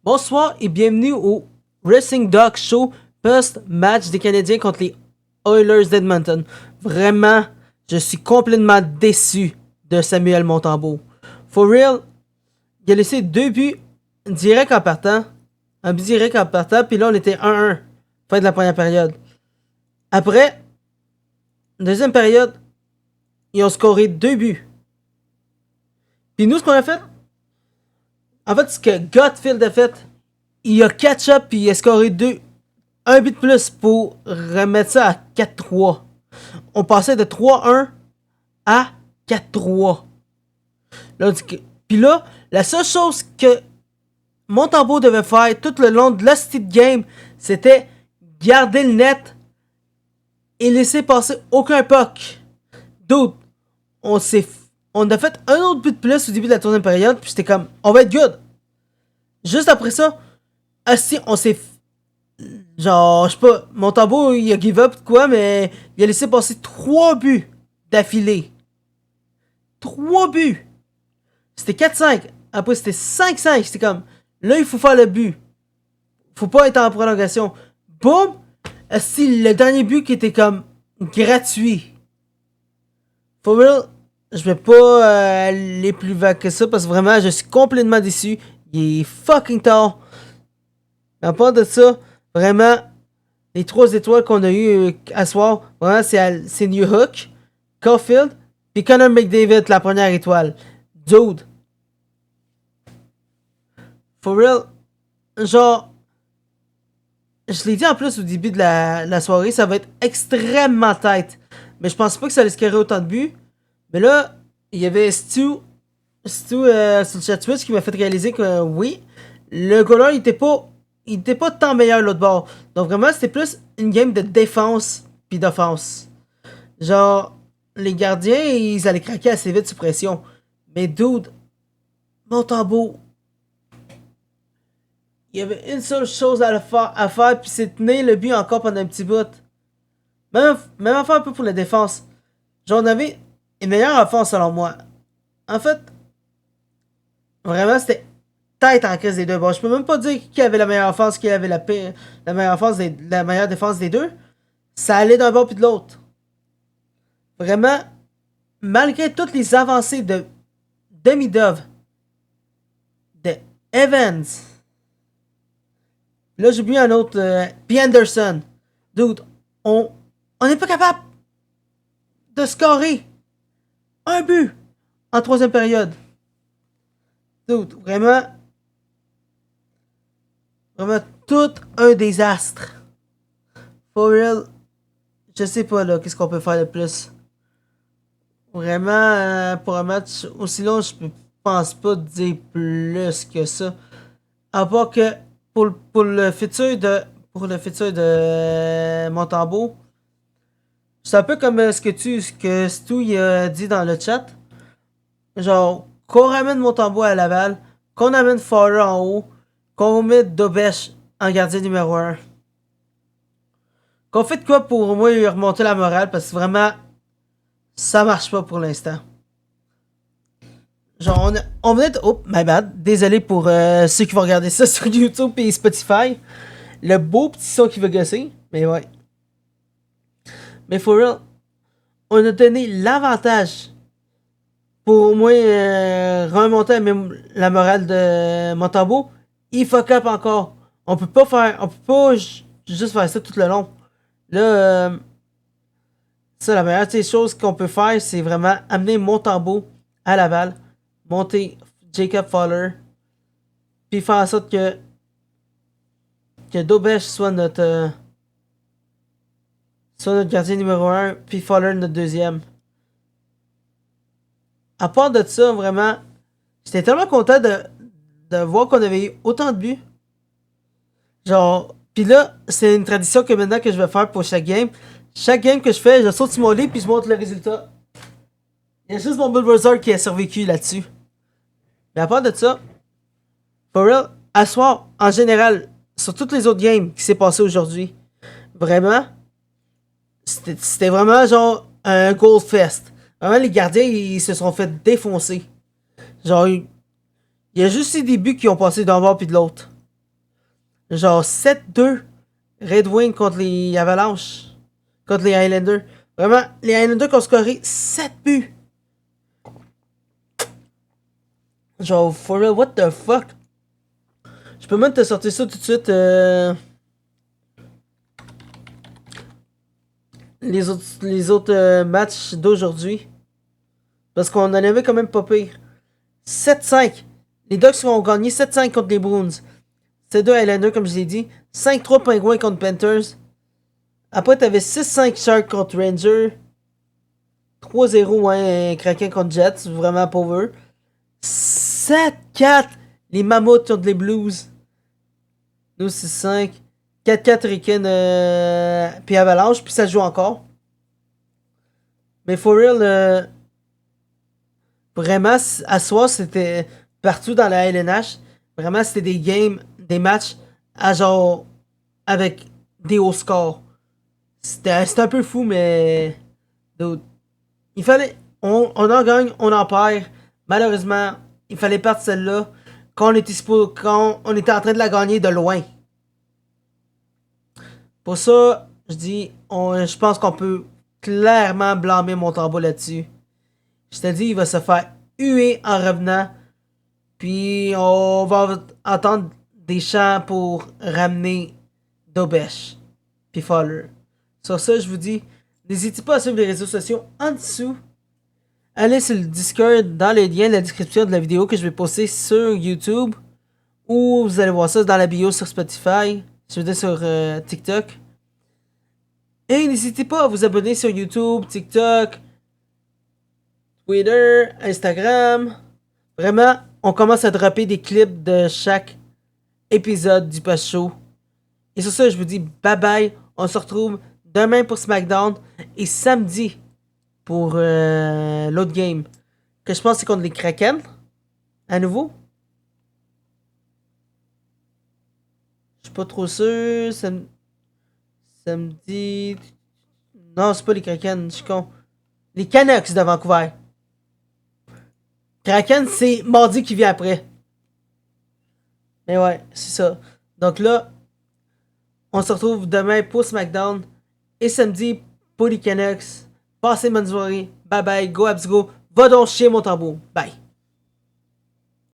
Bonsoir et bienvenue au Wrestling Dog Show post-match des Canadiens contre les Oilers d'Edmonton. Vraiment, je suis complètement déçu de Samuel Montembeault. For real, il a laissé 2 buts directs en partant. Un but direct en partant, puis là on était 1-1. Fin de la première période. Après, deuxième période, ils ont scoré 2 buts. Puis nous, ce qu'on a fait, en fait, ce que Gutfield a fait, il a catch-up puis il a scoré un but de plus pour remettre ça à 4-3. On passait de 3-1 à 4-3. Puis là, la seule chose que Montembeault devait faire tout le long de la petite game, c'était garder le net et laisser passer aucun puck. Dude, on a fait un autre but de plus au début de la troisième période, puis c'était comme, on va être good. Juste après ça, on s'est... Genre, je sais pas, Montembeault, il a give up quoi, mais il a laissé passer 3 buts d'affilée. 3 buts. C'était 4-5. Après, c'était 5-5. C'était comme, là, il faut faire le but. Faut pas être en prolongation. Boum! Le dernier but qui était comme gratuit. For real, je vais pas aller plus vague que ça parce que vraiment, je suis complètement déçu. Il est fucking tard. À part de ça, vraiment, les 3 étoiles qu'on a eu à soir, vraiment, c'est New Hook, Caulfield, puis Connor McDavid, la première étoile. Dude. For real, genre, je l'ai dit en plus au début de la soirée, ça va être extrêmement tight. Mais je pensais pas que ça allait scorer autant de buts. Mais là, il y avait Stu sur le chat Twitch qui m'a fait réaliser que oui, le goaler il était pas tant meilleur l'autre bord. Donc vraiment, c'était plus une game de défense puis d'offense. Genre, les gardiens, ils allaient craquer assez vite sous pression. Mais dude, Montembeault, il y avait une seule chose à faire puis c'est tenir le but encore pendant un petit bout. Même affaire un peu pour la défense. Genre, on avait une meilleure offense selon moi. En fait, vraiment, c'était tête en crise des deux. Bon, je peux même pas dire qui avait la meilleure offense, qui avait la meilleure offense, la meilleure défense des deux. Ça allait d'un bord puis de l'autre. Vraiment, malgré toutes les avancées de Demidov, de Evans, là j'ai oublié un autre, P. Anderson. Dude, on n'est pas capable de scorer un but en troisième période. Dude, vraiment tout un désastre. For real, je sais pas là, qu'est-ce qu'on peut faire de plus. Vraiment, pour un match aussi long, je pense pas dire plus que ça. À part que pour le futur de Montembeault, c'est un peu comme ce que Stu il a dit dans le chat. Genre, qu'on ramène Montembeault à Laval, qu'on amène Fowler en haut, qu'on mette Dobèche en gardien numéro 1. Qu'on fait de quoi pour au moins lui remonter la morale parce que vraiment, ça marche pas pour l'instant. Genre, on venait de... Oh, my bad. Désolé pour ceux qui vont regarder ça sur YouTube et Spotify. Le beau petit son qui veut gosser. Mais ouais. Mais for real, on a donné l'avantage pour au moins remonter la morale de Montembeault. Il fuck up encore. On peut pas juste faire ça tout le long. Là, ça, la meilleure des choses qu'on peut faire, c'est vraiment amener Montembeault à Laval, monter Jacob Fowler, puis faire en sorte que Dobèche soit notre gardien numéro 1, puis Fowler notre deuxième. À part de ça, vraiment, j'étais tellement content de voir qu'on avait eu autant de buts. Genre, pis là, c'est une tradition que maintenant que je vais faire pour chaque game. Chaque game que je fais, je saute sur mon lit puis je montre le résultat. Il y a juste mon Bulldozer qui a survécu là-dessus. Mais à part de ça, for real, à soir, en général, sur toutes les autres games qui s'est passé aujourd'hui, vraiment, c'était vraiment genre un goal fest. Vraiment, les gardiens, ils se sont fait défoncer. Genre, il y a juste ces débuts qui ont passé d'un bord puis de l'autre. Genre 7-2 Red Wings contre les Avalanches. Contre les Highlanders. Vraiment, les Highlanders qui ont scoré 7 buts. Genre, for real, what the fuck? Je peux même te sortir ça tout de suite. Les autres matchs d'aujourd'hui. Parce qu'on en avait quand même pas pire. 7-5. Les Ducks ont gagné 7-5 contre les Bruins. C'est 2 Highlanders, comme je l'ai dit. 5-3 Penguins contre Panthers. Après, t'avais 6-5 Sharks contre Rangers. 3-0 ouais, Kraken contre Jets. Vraiment pauvre. 7-4 les Mammoths contre les Blues. Nous, 6-5. 4-4 Riken puis Avalanche. Puis ça joue encore. Mais for real, vraiment, à soir, c'était partout dans la LNH. Vraiment, c'était des games, des matchs à genre avec des hauts scores. C'était un peu fou, mais dude, il fallait. On en gagne, on en perd. Malheureusement, il fallait perdre celle-là quand on était en train de la gagner de loin. Pour ça, je pense qu'on peut clairement blâmer Montembeault là-dessus. Je te dis, il va se faire huer en revenant. Puis on va entendre des chants pour ramener Dobesh. Puis Fowler. Sur ça, je vous dis, n'hésitez pas à suivre les réseaux sociaux en dessous. Allez sur le Discord dans le lien de la description de la vidéo que je vais poster sur YouTube. Ou vous allez voir ça dans la bio sur Spotify. Je veux dire sur TikTok. Et n'hésitez pas à vous abonner sur YouTube, TikTok, Twitter, Instagram. Vraiment, on commence à dropper des clips de chaque épisode du Post Show. Et sur ça, je vous dis bye bye. On se retrouve demain pour SmackDown et samedi pour l'autre game. Que je pense c'est contre les Kraken. À nouveau. Je suis pas trop sûr. Samedi. Non, c'est pas les Kraken, je suis con. Les Canucks de Vancouver. Kraken, c'est mardi qui vient après. Mais ouais, c'est ça. Donc là, on se retrouve demain pour SmackDown et samedi pour les Canucks. Passez une bonne soirée. Bye bye. Go Abs Go. Va donc chier mon tambour. Bye.